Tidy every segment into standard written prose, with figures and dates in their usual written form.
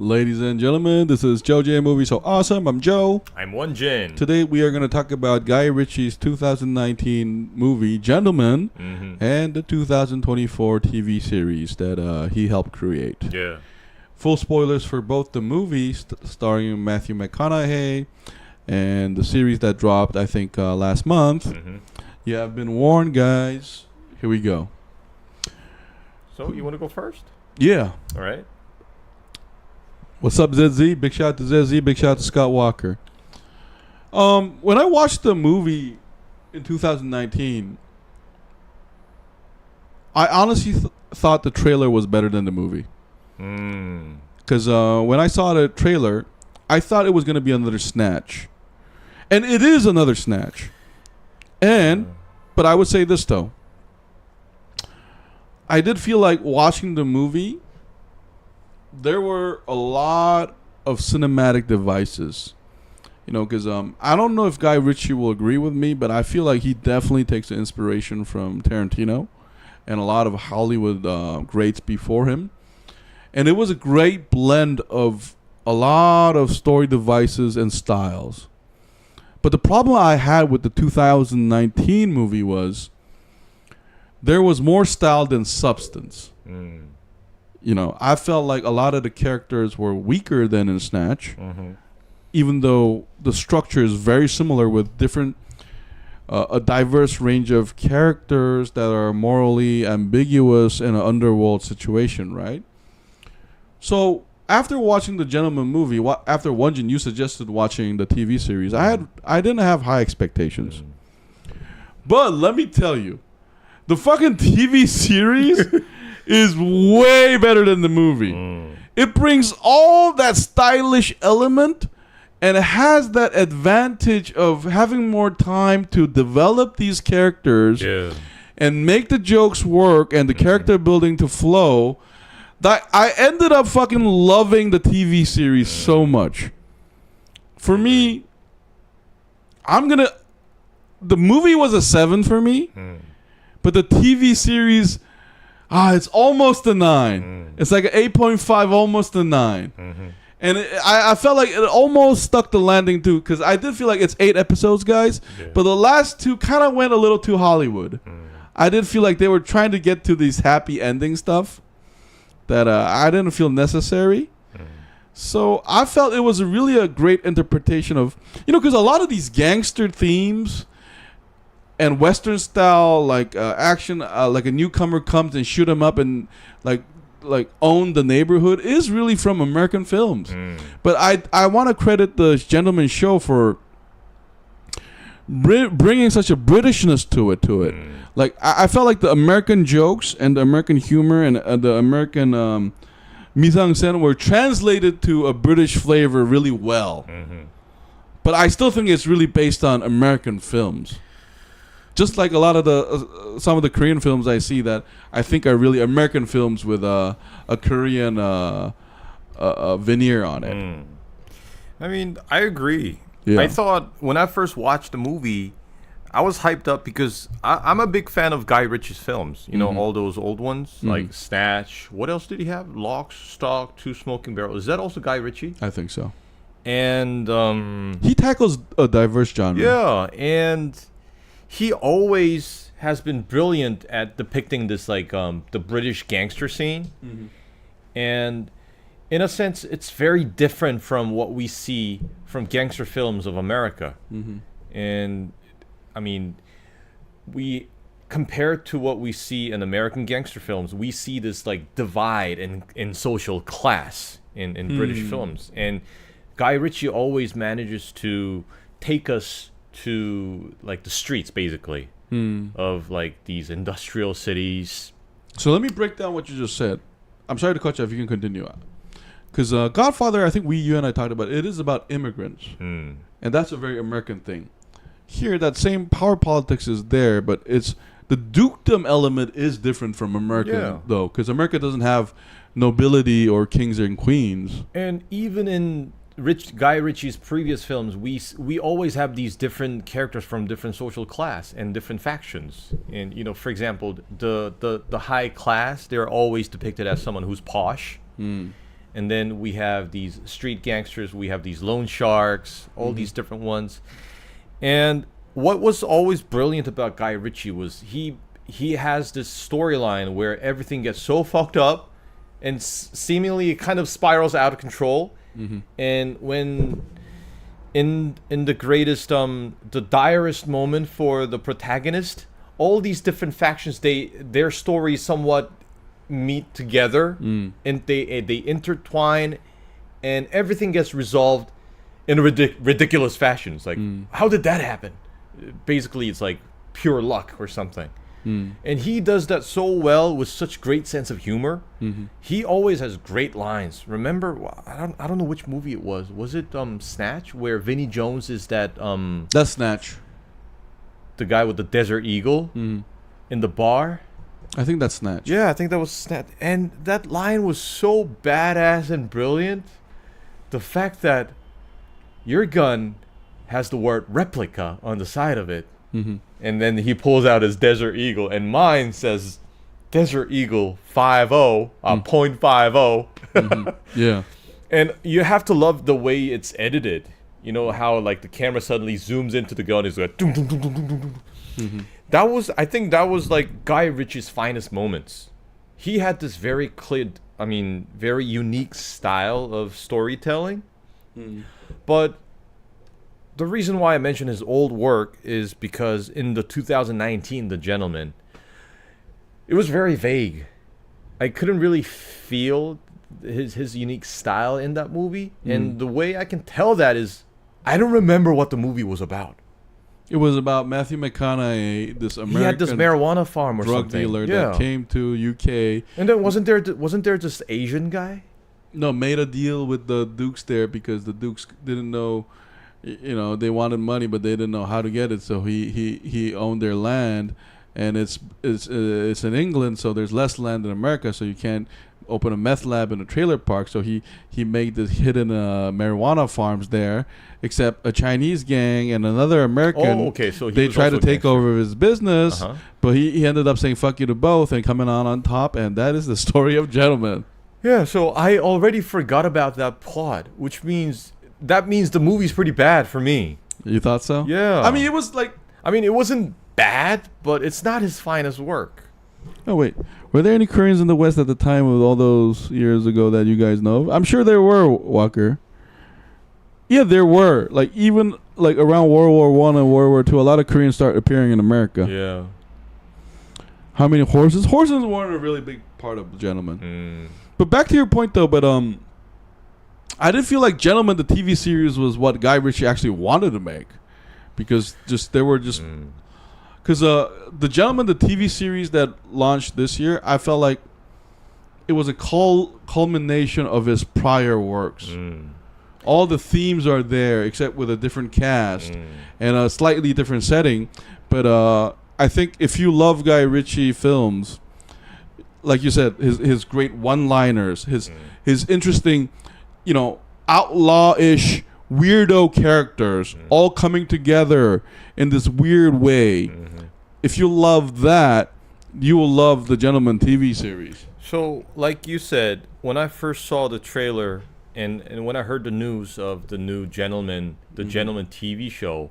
Ladies and gentlemen, this is JoeJinMovieSoAwesome. I'm Joe. I'm Won-Jin. Today we are going to talk about Guy Ritchie's 2019 movie, Gentleman, and the 2024 TV series that he helped create. Yeah. Full spoilers for both the movies starring Matthew McConaughey and the series that dropped, I think, last month. You have been warned, guys. Here we go. So, you want to go first? Yeah. All right. What's up, ZZ? Big shout out to ZZ. Big shout out to Scott Walker. When I watched the movie in 2019, I honestly thought the trailer was better than the movie. Because when I saw the trailer, I thought it was going to be another Snatch. And it is another Snatch. But I would say this, though. I did feel like watching the movie, there were a lot of cinematic devices. You know, because I don't know if Guy Richie will agree with me, but I feel like he definitely takes the inspiration from Tarantino and a lot of Hollywood greats before him. And it was a great blend of a lot of story devices and styles. But the problem I had with the 2019 movie was there was more style than substance. You know, I felt like a lot of the characters were weaker than in Snatch, even though the structure is very similar with different, a diverse range of characters that are morally ambiguous in an underworld situation, right? So after watching the Gentleman movie, after Won-Jin, you suggested watching the TV series. I didn't have high expectations, but let me tell you, the fucking TV series is way better than the movie. It brings all that stylish element, and it has that advantage of having more time to develop these characters and make the jokes work and the character building to flow. That I ended up fucking loving the TV series so much. For me, the movie was a 7 for me, but the TV series, it's almost a 9. It's like an 8.5, almost a 9. And I felt like it almost stuck the landing too, because I did feel like it's 8 episodes, guys, but the last 2 kind of went a little too Hollywood. I did feel like they were trying to get to these happy ending stuff that I didn't feel necessary. So I felt it was really a great interpretation of, because a lot of these gangster themes and Western style, like action, like a newcomer comes and shoot him up and like own the neighborhood is really from American films. But I want to credit the Gentleman Show for bringing such a Britishness to it. Like I felt like the American jokes and the American humor and the American mise en scène were translated to a British flavor really well. But I still think it's really based on American films. Just like a lot of some of the Korean films I see that I think are really American films with a Korean veneer on it. I mean, I agree. Yeah. I thought when I first watched the movie, I was hyped up because I'm a big fan of Guy Ritchie's films. You know, all those old ones like Snatch. What else did he have? Lock, Stock, Two Smoking Barrels. Is that also Guy Ritchie? I think so. And he tackles a diverse genre. Yeah, and he always has been brilliant at depicting this, like, the British gangster scene. And in a sense, it's very different from what we see from gangster films of America. And, I mean, compared to what we see in American gangster films, we see this, like, divide in social class in British films. And Guy Ritchie always manages to take us to like the streets basically of like these industrial cities. So let me break down what you just said. I'm sorry to cut you off. You can continue. Because Godfather, I think you and I talked about it is about immigrants, and that's a very American thing. Here, that same power politics is there, but it's the dukedom element is different from America though, because America doesn't have nobility or kings and queens. And even in Guy Ritchie's previous films, we always have these different characters from different social class and different factions. And for example, the high class, they're always depicted as someone who's posh, And then we have these street gangsters. We have these loan sharks, all these different ones. And what was always brilliant about Guy Ritchie was he has this storyline where everything gets so fucked up and seemingly it kind of spirals out of control. And when in the greatest the direst moment for the protagonist, all these different factions, their stories somewhat meet together and they intertwine, and everything gets resolved in a ridiculous fashion. It's like, how did that happen? Basically, it's like pure luck or something. And he does that so well with such great sense of humor. He always has great lines. Remember, I don't know which movie it was. Was it Snatch, where Vinnie Jones is that That's Snatch. the guy with the Desert Eagle in the bar? I think that's Snatch. Yeah, I think that was Snatch. And that line was so badass and brilliant. The fact that your gun has the word replica on the side of it. And then he pulls out his Desert Eagle, and mine says Desert Eagle 50, .50. Yeah. And you have to love the way it's edited. You know how like the camera suddenly zooms into the gun, is like dum, dum, dum, dum, dum, dum. I think that was like Guy Ritchie's finest moments. He had this very very unique style of storytelling. But the reason why I mention his old work is because in the 2019 The Gentleman, it was very vague. I couldn't really feel his unique style in that movie. And the way I can tell that is I don't remember what the movie was about. It was about Matthew McConaughey, this American he had this marijuana farm or drug something. dealer that came to UK. And then wasn't there this Asian guy? No, made a deal with the Dukes there because the Dukes didn't know, you know, they wanted money but they didn't know how to get it. So he owned their land, and it's in England, so there's less land in America, so you can't open a meth lab in a trailer park. So he made this hidden marijuana farms there. Except a Chinese gang and another American, so they tried to take over his business, but he ended up saying fuck you to both and coming on top, and that is the story of Gentleman. Yeah, so I already forgot about that plot, which means the movie's pretty bad for me. You thought so? Yeah. I mean, it was like... I mean, it wasn't bad, but it's not his finest work. Oh, wait. Were there any Koreans in the West at the time of all those years ago that you guys know of? I'm sure there were, Walker. Yeah, there were. Like, even like around World War One and World War Two, a lot of Koreans start appearing in America. Yeah. How many horses? Horses weren't a really big part of The Gentleman. But back to your point, though, I didn't feel like Gentleman, the TV series, was what Guy Ritchie actually wanted to make. Because Because The Gentleman, the TV series that launched this year, I felt like it was a culmination of his prior works. All the themes are there, except with a different cast and a slightly different setting. But I think if you love Guy Ritchie films, like you said, his great one-liners, his interesting, you know, outlaw-ish weirdo characters all coming together in this weird way. If you love that, you will love the Gentleman TV series. So, like you said, when I first saw the trailer and when I heard the news of the new Gentleman, the Gentleman TV show,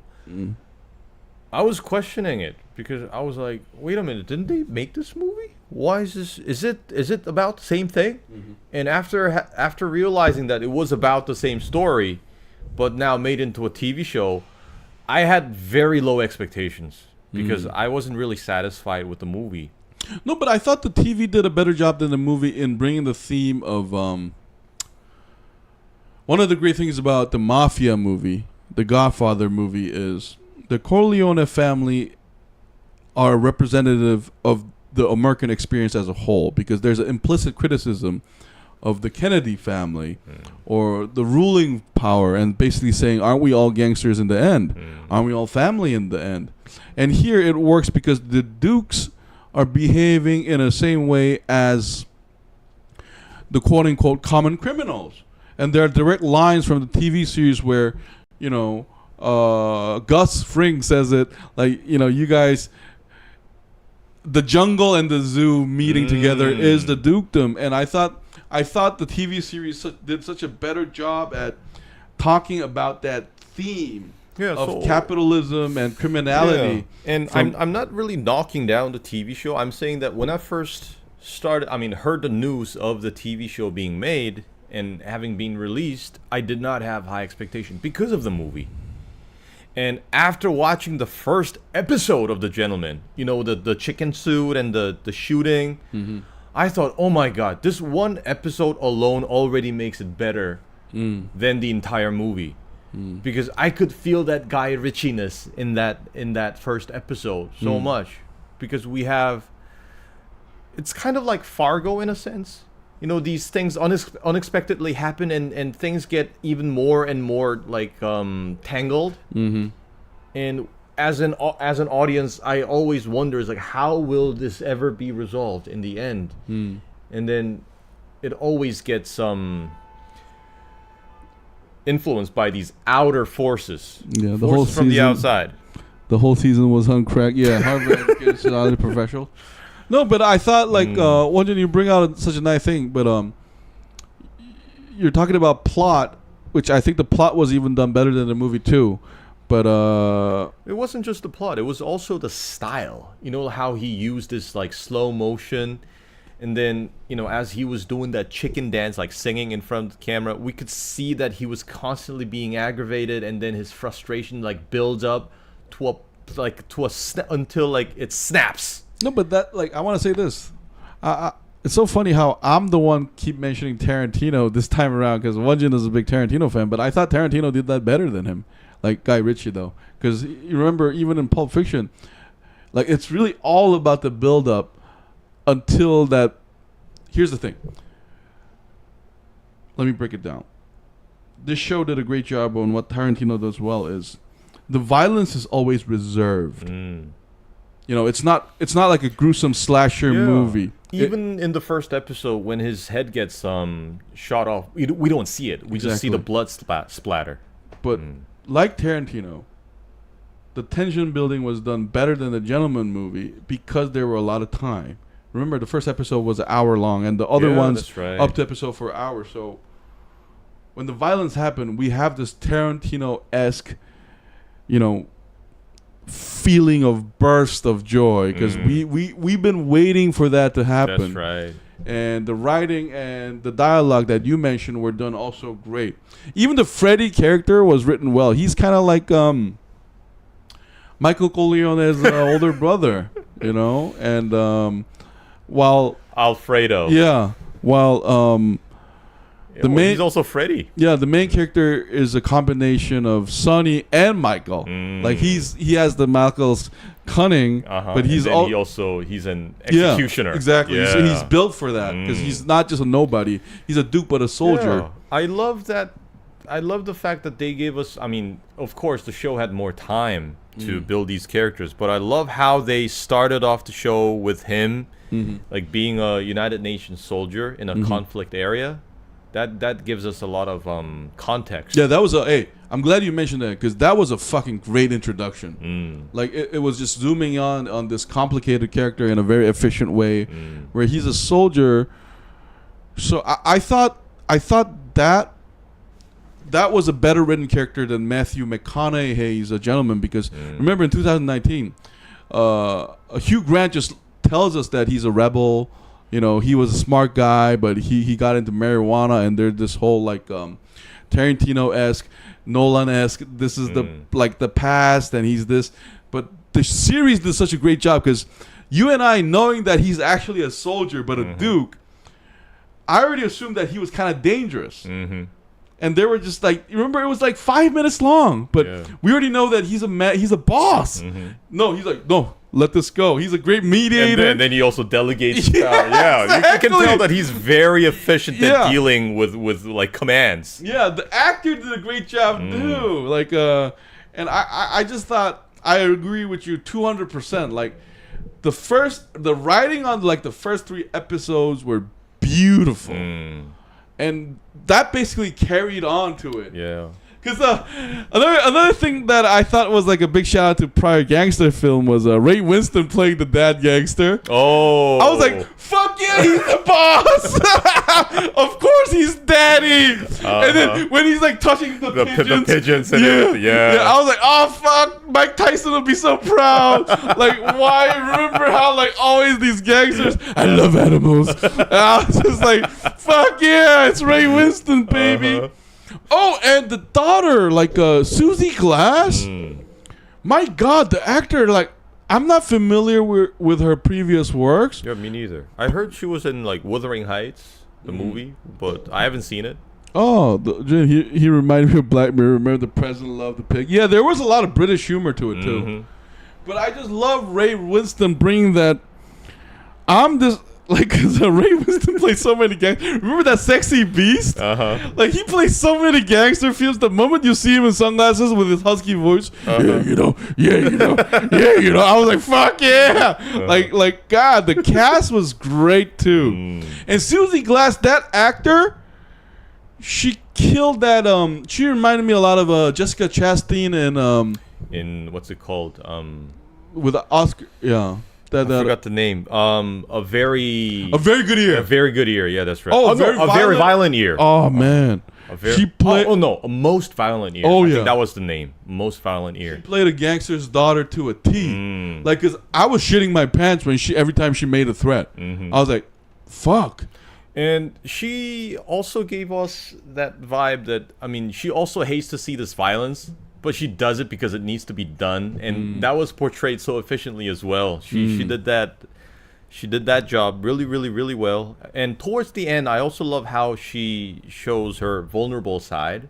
I was questioning it because I was like, wait a minute, didn't they make this movie? Why is this? Is it about the same thing? And after realizing that it was about the same story, but now made into a TV show, I had very low expectations because I wasn't really satisfied with the movie. No, but I thought the TV did a better job than the movie in bringing the theme of one of the great things about the Mafia movie, the Godfather movie, is the Corleone family are a representative of the American experience as a whole, because there's an implicit criticism of the Kennedy family or the ruling power, and basically saying, aren't we all gangsters in the end? Aren't we all family in the end? And here it works because the Dukes are behaving in the same way as the quote-unquote common criminals. And there are direct lines from the TV series where, you know, Gus Fring says it, like, you know, you guys, the jungle and the zoo meeting together is the dukedom. And I thought I thought the TV series did such a better job at talking about that theme of capitalism and criminality. Yeah. And I'm not really knocking down the TV show. I'm saying that when I first heard the news of the TV show being made and having been released, I did not have high expectations because of the movie. And after watching the first episode of The Gentleman, you know, the chicken suit and the shooting, I thought, oh my God, this one episode alone already makes it better than the entire movie. Because I could feel that Guy Richie-ness in that first episode so much. Because we have... It's kind of like Fargo in a sense. You know, these things unexpectedly happen and things get even more and more like tangled. And as an audience, I always wonder, is like, how will this ever be resolved in the end? And then it always gets influenced by these outer forces. Yeah, the whole season, from the outside. The whole season was on crack. Yeah, Harvard educated society professional. No, but I thought like Won-Jin, you bring out such a nice thing, but you're talking about plot, which I think the plot was even done better than the movie too. But it wasn't just the plot; it was also the style. You know how he used this like slow motion, and then you know as he was doing that chicken dance, like singing in front of the camera, we could see that he was constantly being aggravated, and then his frustration like builds up until like it snaps. No, but that like I want to say this. It's so funny how I'm the one keep mentioning Tarantino this time around because Won-Jin is a big Tarantino fan, but I thought Tarantino did that better than him, like Guy Richie though, because you remember even in Pulp Fiction, like it's really all about the build up until that. Here's the thing. Let me break it down. This show did a great job on what Tarantino does well is the violence is always reserved. You know, it's not like a gruesome slasher movie. Even in the first episode, when his head gets shot off, we don't see it. We just see the blood splatter. But like Tarantino, the tension building was done better than the Gentleman movie because there were a lot of time. Remember, the first episode was an hour long, and the other ones up to episode for an hour. So when the violence happened, we have this Tarantino-esque, you know, feeling of burst of joy because we've been waiting for that to happen. That's right. And the writing and the dialogue that you mentioned were done also great. Even the Freddy character was written well. He's kind of like Michael Corleone's older brother, you know. And while Alfredo, he's also Freddy. Yeah, the main character is a combination of Sonny and Michael. Like he has the Michael's cunning, but he's an executioner. Exactly. So he's built for that because he's not just a nobody. He's a duke, but a soldier. Yeah. I love that. I love the fact that they gave us. I mean, of course, the show had more time to build these characters, but I love how they started off the show with him, like being a United Nations soldier in a conflict area. That gives us a lot of context. Yeah, that was I'm glad you mentioned that because that was a fucking great introduction. Like it was just zooming on this complicated character in a very efficient way, where he's a soldier. So I thought that was a better written character than Matthew McConaughey's A Gentleman because remember in 2019, Hugh Grant just tells us that he's a rebel. You know, he was a smart guy, but he got into marijuana, and there's this whole like Tarantino-esque, Nolan-esque. This is the past, and he's this. But the series did such a great job because you and I, knowing that he's actually a soldier but a duke, I already assumed that he was kind of dangerous. And they were just like, remember, it was like 5 minutes long, but we already know that he's a boss. No, he's like, no. Let this go. He's a great mediator. And then he also delegates power. Yeah, exactly. You can tell that he's very efficient at dealing with like commands. Yeah, the actor did a great job too. Like, and I just thought I agree with you 200%. Like, the writing on like the first 3 episodes were beautiful, and that basically carried on to it. Yeah. Because another thing that I thought was like a big shout out to prior gangster film was Ray Winstone playing the dad gangster. Oh, I was like, fuck yeah, he's the boss. Of course he's daddy. And then when he's like touching the pigeons and everything, yeah. I was like, oh fuck, Mike Tyson will be so proud. Like, why? Remember how like always these gangsters, I love animals. And I was just like, fuck yeah, it's Ray Winstone, baby. Oh, and the daughter, like Susie Glass. My God, the actor, like, I'm not familiar with her previous works. Yeah, me neither. I heard she was in like Wuthering Heights, the movie, but I haven't seen it. Oh, he reminded me of Black Mirror. Remember the president loved the pig? Yeah, there was a lot of British humor to it too. But I just love Ray Winstone bringing that. I'm just like, cause Ray Winstone plays so many gangsters. Remember that Sexy Beast? Like he plays so many gangster films. The moment you see him in sunglasses with his husky voice, yeah, you know. I was like, fuck yeah! Like God, the cast was great too. And Susie Glass, that actor, she killed that. She reminded me a lot of Jessica Chastain and in what's it called? With Oscar, yeah. I forgot the name. A very good ear. A very good ear. Yeah, that's right. Oh, a very violent ear. Oh man. She played. Oh no, a most violent ear. Oh I yeah, think that was the name. Most violent ear. She played a gangster's daughter to a T. Like, cause I was shitting my pants when every time she made a threat. I was like, fuck. And she also gave us that vibe that, I mean, she also hates to see this violence, but she does it because it needs to be done, and that was portrayed so efficiently as well. She did that. She did that job really, really, really well. And towards the end, I also love how she shows her vulnerable side,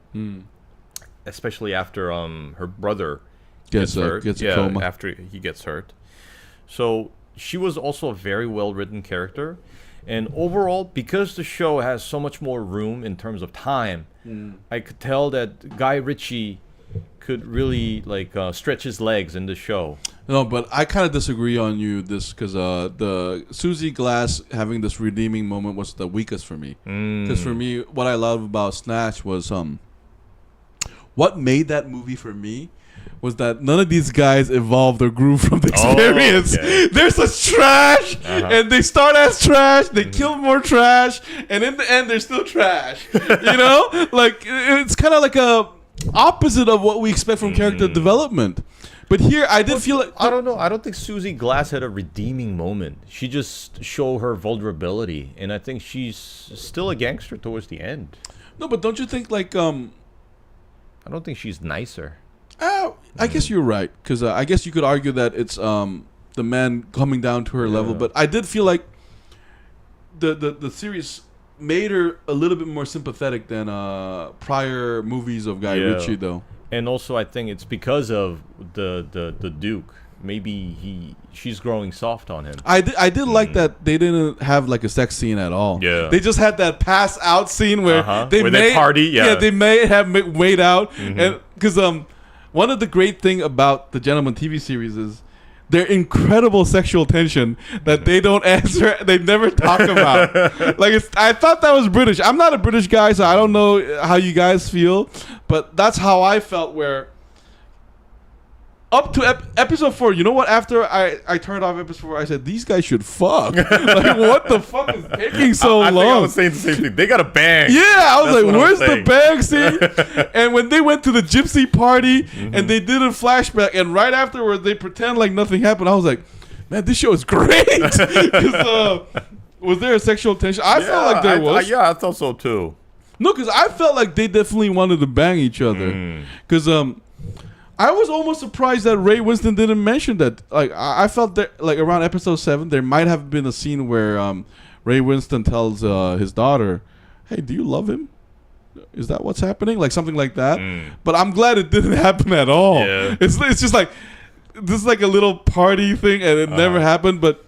especially after her brother gets hurt. Gets a coma. After he gets hurt. So she was also a very well written character. And overall, because the show has so much more room in terms of time, I could tell that Guy Richie could really like stretch his legs in the show. No, but I kind of disagree on you this because the Susie Glass having this redeeming moment was the weakest for me. Because for me, what I love about Snatch was what made that movie for me was that none of these guys evolved or grew from the experience. Oh, okay. They're such trash, and they start as trash, they kill more trash, and in the end, they're still trash. You know? Like, it's kind of like a opposite of what we expect from character development. But here, I did feel like... I don't know. I don't think Susie Glass had a redeeming moment. She just showed her vulnerability, and I think she's still a gangster towards the end. No, but don't you think, like... I don't think she's nicer. I guess you're right, because I guess you could argue that it's the man coming down to her level, but I did feel like the series made her a little bit more sympathetic than prior movies of Guy Ritchie, though. And also, I think it's because of the Duke. Maybe she's growing soft on him. I did like that they didn't have like a sex scene at all. Yeah, they just had that pass out scene where they party. Yeah, they may have made out, and because one of the great thing about the Gentleman TV series is their incredible sexual tension that they don't answer, they never talk about. Like, I thought that was British. I'm not a British guy, so I don't know how you guys feel, but that's how I felt. Where up to episode 4, you know what? After I turned off episode 4, I said, these guys should fuck. Like, what the fuck is taking so long? I think I was saying the same thing. They got a bang. Yeah, I was like, where's the bang scene? And when they went to the gypsy party and they did a flashback, and right afterwards they pretend like nothing happened, I was like, man, this show is great. Was there a sexual tension? I felt like there was. I thought so too. No, because I felt like they definitely wanted to bang each other. Because I was almost surprised that Ray Winstone didn't mention that. Like, I felt that, like, around episode 7, there might have been a scene where Ray Winstone tells his daughter, "Hey, do you love him? Is that what's happening?" Like something like that. But I'm glad it didn't happen at all. Yeah. It's just like this is like a little party thing, and it never happened. But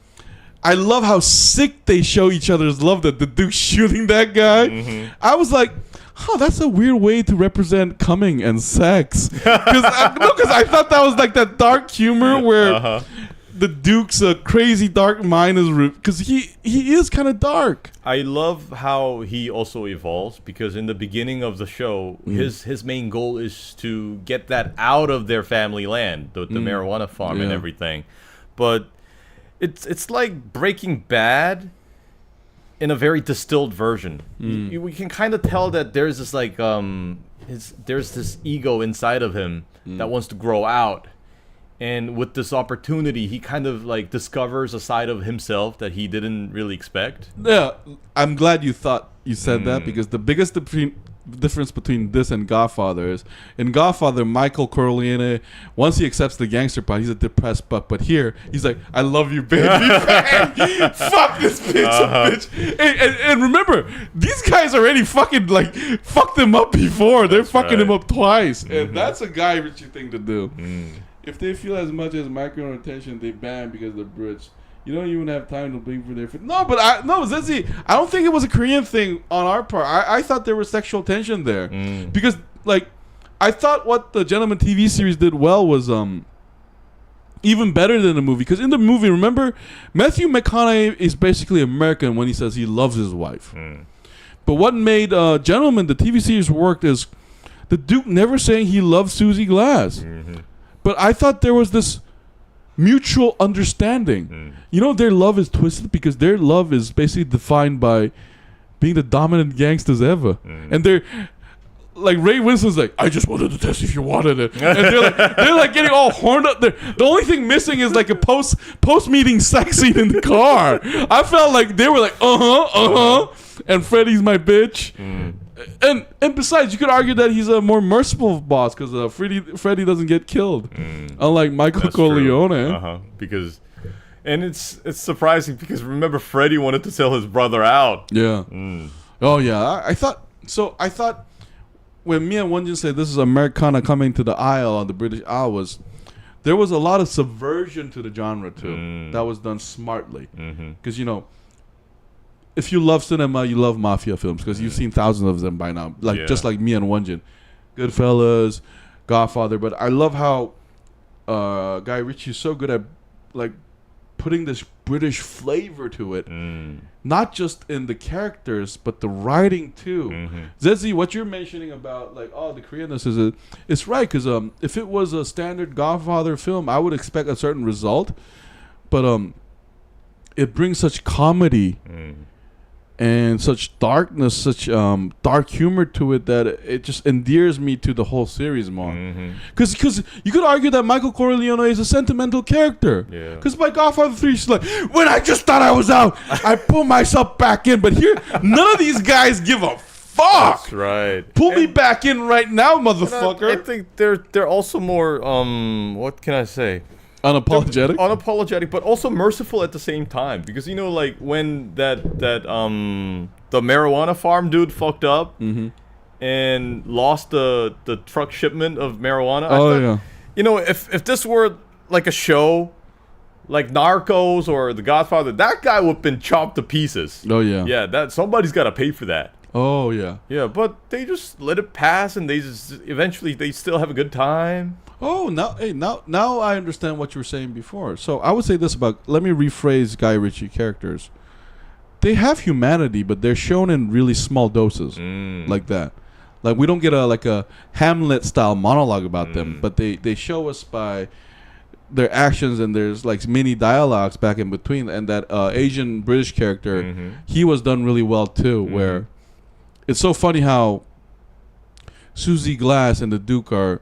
I love how sick they show each other's love. That the Duke shooting that guy. I was like, that's a weird way to represent coming and sex. Because I thought that was like that dark humor where the Duke's crazy dark mind is because he is kind of dark. I love how he also evolves because in the beginning of the show, his main goal is to get that out of their family land, the marijuana farm and everything. But it's like Breaking Bad in a very distilled version. We can kind of tell that there's this like there's this ego inside of him that wants to grow out. And with this opportunity, he kind of like discovers a side of himself that he didn't really expect. Yeah, I'm glad you said that because the biggest difference between this and Godfather is in Godfather, Michael Corleone, once he accepts the gangster part, he's a depressed buck. But here, he's like, I love you, baby. Fuck this bitch. And remember, these guys already fucking like fucked him up before. They're fucking him up twice. And that's a Guy Richie thing to do. If they feel as much as micro attention, they ban because they're Brits. You don't even have time to bleed for their... Zizzy, I don't think it was a Korean thing on our part. I thought there was sexual tension there. Because, like, I thought what the Gentleman TV series did well was even better than the movie. Because in the movie, remember, Matthew McConaughey is basically American when he says he loves his wife. But what made Gentleman, the TV series, worked is the Duke never saying he loves Susie Glass. But I thought there was this mutual understanding. You know, their love is twisted because their love is basically defined by being the dominant gangsters ever. And they're like, Ray Winstone's like, I just wanted to test if you wanted it. And they're like getting all horned up. The only thing missing is like a post meeting sex scene in the car. I felt like they were like, and Freddie's my bitch. And besides, you could argue that he's a more merciful boss because Freddie doesn't get killed, unlike Michael Corleone. Because, and it's surprising because remember Freddie wanted to sell his brother out. Yeah. Oh yeah. I thought when me and Won-Jin said this is Americana coming to the Isle on the British Isle there was a lot of subversion to the genre too. That was done smartly because you know. If you love cinema, you love mafia films because you've seen thousands of them by now. Just like me and Won-Jin, Goodfellas, Godfather. But I love how Guy Ritchie is so good at like putting this British flavor to it, not just in the characters but the writing too. Zezzy, what you're mentioning about like the Koreanness it's right because if it was a standard Godfather film, I would expect a certain result, but it brings such comedy. And such darkness, such dark humor to it that it just endears me to the whole series more. Because you could argue that Michael Corleone is a sentimental character. Because by Godfather 3, she's like, when I just thought I was out, I pulled myself back in. But here, none of these guys give a fuck. That's right. Pull me back in right now, motherfucker. I think they're also more, what can I say? Unapologetic, but also merciful at the same time because you know like when that the marijuana farm dude fucked up and lost the truck shipment of marijuana. You know, if this were like a show like Narcos or The Godfather, that guy would have been chopped to pieces. That somebody's got to pay for that. But they just let it pass and they just eventually they still have a good time. Now I understand what you were saying before. So I would say this let me rephrase Guy Ritchie characters. They have humanity, but they're shown in really small doses, like that. Like we don't get a Hamlet style monologue about them, but they show us by their actions, and there's like mini dialogues back in between. And that Asian British character, he was done really well too. Where it's so funny how Susie Glass and the Duke are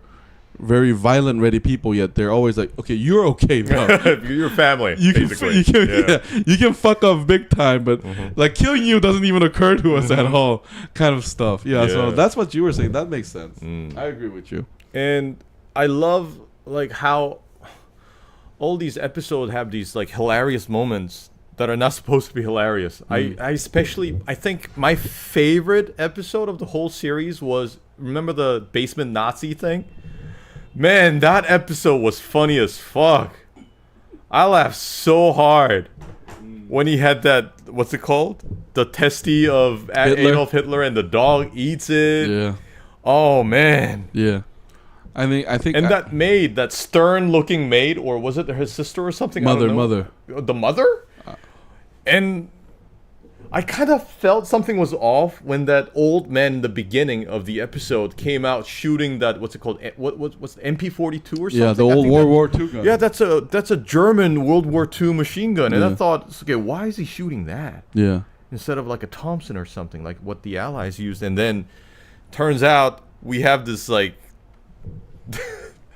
very violent, ready people, yet they're always like, okay, you're okay now. You're family, basically. You can fuck up big time, but like killing you doesn't even occur to us at all, kind of stuff. So that's what you were saying. That makes sense. I agree with you. And I love like how all these episodes have these like hilarious moments that are not supposed to be hilarious. I think my favorite episode of the whole series was, remember the basement Nazi thing? Man, that episode was funny as fuck. I laughed so hard when he had that, what's it called? The testy of Adolf Hitler and the dog eats it. Yeah. Oh, man. Yeah. I think. And that stern-looking maid, or was it her sister or something? Mother. The mother? And I kind of felt something was off when that old man in the beginning of the episode came out shooting that, what's it called? What's the MP-42 or something? Yeah, the old World War II gun. Yeah, that's a German World War II machine gun. And I thought, okay, why is he shooting that? Yeah. Instead of like a Thompson or something, like what the Allies used. And then turns out we have this like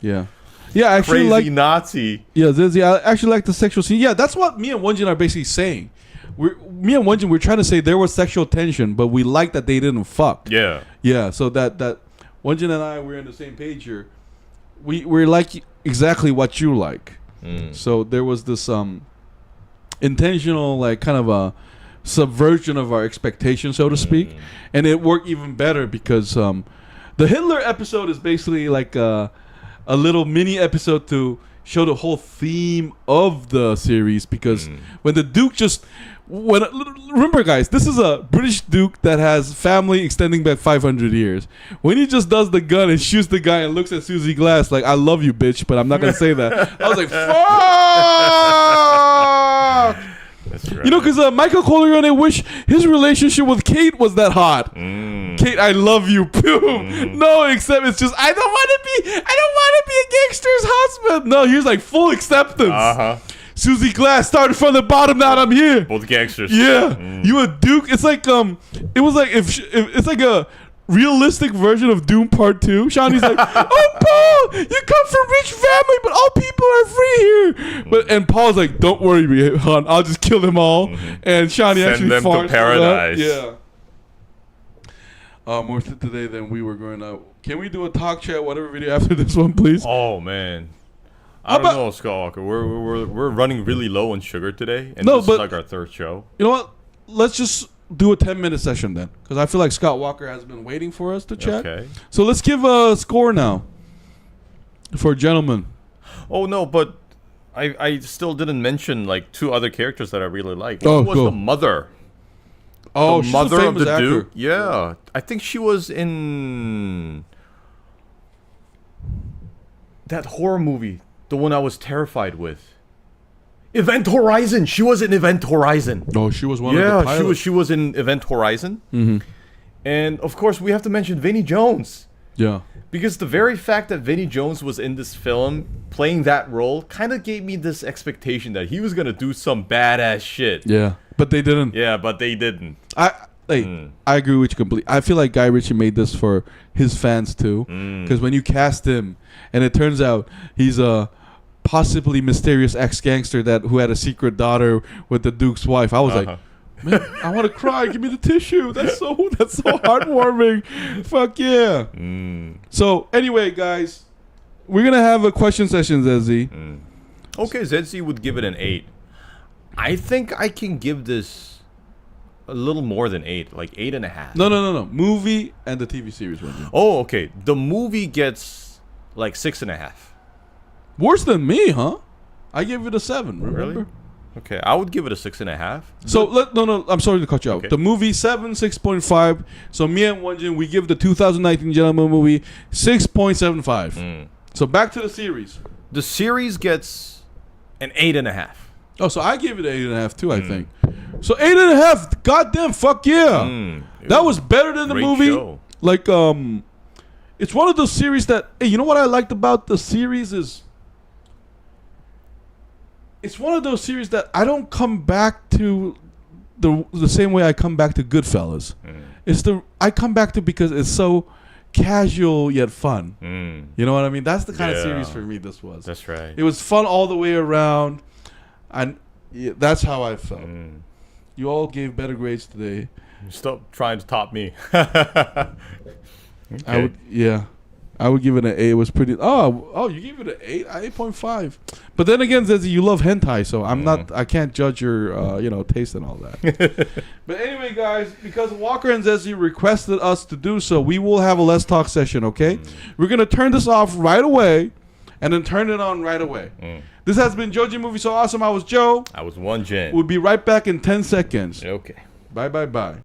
yeah, actually crazy Nazi. Yeah, I actually like the sexual scene. Yeah, that's what me and Won-Jin are basically saying. Me and Won-Jin, we're trying to say there was sexual tension, but we like that they didn't fuck. Yeah. Yeah, so that Won-Jin and I, we're on the same page here. We're like exactly what you like. So there was this intentional, like, kind of a subversion of our expectations, so to speak. And it worked even better because the Hitler episode is basically like a little mini episode to show the whole theme of the series, because when the Duke remember guys, this is a British Duke that has family extending back 500 years. When he just does the gun and shoots the guy and looks at Susie Glass like, I love you, bitch, but I'm not going to say that. I was like, fuck! That's right. You know, because Michael Corleone wished his relationship with Kate was that hot. Kate, I love you. No, except it's just, I don't want to be a gangster's husband. No, here's like full acceptance. Susie Glass started from the bottom. Now I'm here. Both gangsters. Yeah, you a Duke. It's like it was like if it's like a realistic version of Doom Part 2. Shawnee's like, oh Paul, you come from rich family, but all people are free here. And Paul's like, don't worry, hon, I'll just kill them all. And Shawnee Send actually them farts to paradise. Yeah. More today than we were going out. Can we do a talk chat, whatever video after this one, please? Oh man. I don't know, Scott Walker. We're running really low on sugar today, and this is like our third show. You know what? Let's just do a 10-minute session then, because I feel like Scott Walker has been waiting for us to chat. Okay. So let's give a score now for gentlemen. Oh no, but I still didn't mention like two other characters that I really like. One was the mother. Oh, the she's mother a of the famous Duke. actor. Yeah, I think she was in that horror movie. The one I was terrified with. Event Horizon. She was in Event Horizon. Oh, she was one of the pilots. Yeah, she was in Event Horizon. And of course, we have to mention Vinnie Jones. Yeah. Because the very fact that Vinnie Jones was in this film, playing that role, kind of gave me this expectation that he was going to do some badass shit. Yeah, but they didn't. Yeah, but they didn't. I agree with you completely. I feel like Guy Richie made this for his fans too. Because when you cast him, and it turns out he's a possibly mysterious ex-gangster who had a secret daughter with the Duke's wife, I was like, man, I want to cry. Give me the tissue. That's so heartwarming. Fuck yeah. So anyway, guys, we're gonna have a question session, Zezzy. Okay, Zezzy would give it an 8. I think I can give this a little more than 8, like 8.5. No. Movie and the TV series one. Oh, okay. The movie gets like 6.5. Worse than me, huh? I gave it a 7. Remember? Really? Okay, I would give it a 6.5. So no. I'm sorry to cut you out. The movie 7, 6.5. So me and Won-Jin, we give the 2019 Gentleman movie 6.75. So back to the series. The series gets an 8.5. Oh, so I gave it an 8.5 too. I think. So 8.5. Goddamn, fuck yeah. That was better than the movie. Show. Like it's one of those series that. Hey, you know what I liked about the series is. It's one of those series that I don't come back to the same way I come back to Goodfellas. I come back to because it's so casual yet fun. You know what I mean? That's the kind of series for me this was. That's right. It was fun all the way around, and that's how I felt. You all gave better grades today. Stop trying to top me. I would give it an 8. It was pretty. Oh, you gave it an 8, 8.5. But then again, Zezzy, you love hentai, so I'm not. I can't judge your, taste and all that. But anyway, guys, because Walker and Zezzy requested us to do so, we will have a Let's Talk session. Okay, we're gonna turn this off right away, and then turn it on right away. This has been JoeJinMovieSoAwesome. I was Joe. I was Won-Jin. We'll be right back in 10 seconds. Okay. Bye.